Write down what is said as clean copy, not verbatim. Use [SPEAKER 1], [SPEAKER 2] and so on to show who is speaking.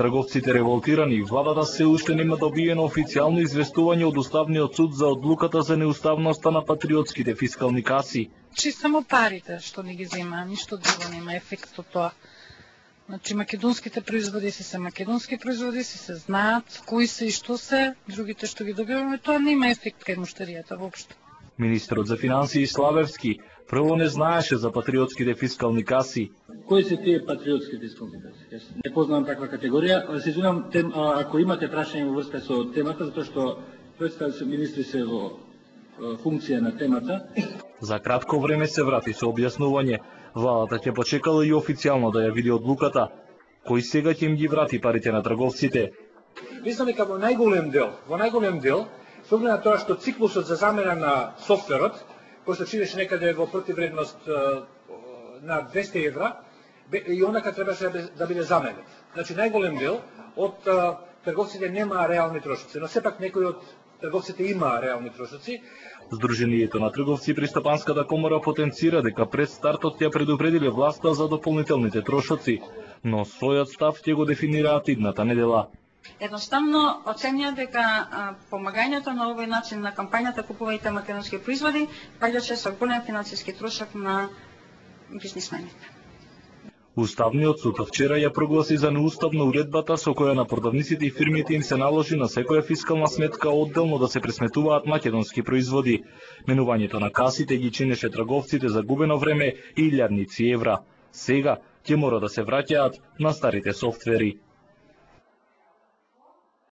[SPEAKER 1] Трговците револтирани, владата се уште нема добиено официјално известување од Уставниот суд за одлуката за неуставноста на патриотските фискални каси.
[SPEAKER 2] Чи само парите што ни ги зема, ништо друго нема ефект од тоа. Значи македонските производи се македонски производи, се знаат кои се и што се, другите што ги добиваме, тоа нема ефект кај муштеријата воопшто.
[SPEAKER 1] Министерот за финансии Славевски прво не знаеше за патриотските фискални каси.
[SPEAKER 3] Кои се тие патриотски фискални каси? Јас не познавам таква категорија. Се извинувам, ако имате прашање во врска со темата, затоа што представници министри се во функција на темата.
[SPEAKER 1] За кратко време се врати со објаснување. Владата ќе почекала и официјално да ја види одлуката, кој сега ќе им ги врати парите на трговците.
[SPEAKER 4] Мислам дека во најголем дел, со оглед на тоа што циклусот за замена на софтверот, кој се чинеше некаде во противредност на 200 евра, и онака требаше да биде заменет. Значи најголем дел од трговците немаа реални трошоци, но сепак некои од трговците имаа реални трошоци.
[SPEAKER 1] Сдруженијето на трговци при Стапанската комора потенцира дека пред стартот ја предупредиле власта за дополнителните трошоци, но својот став ќе го дефинираат идната недела.
[SPEAKER 5] Едноставно оценија дека помагањето на овој начин на кампањата купувајте македонски производи паѓаше со голем финансиски трошок на бизнисмените.
[SPEAKER 1] Уставниот суд вчера ја прогласи за неуставна уредбата со која на продавниците и фирмите им се наложи на секоја фискална сметка одделно да се пресметуваат македонски производи. Менувањето на касите ги чинеше трговците за губено време и илјадници евра. Сега ќе мора да се враќаат на старите софтвери.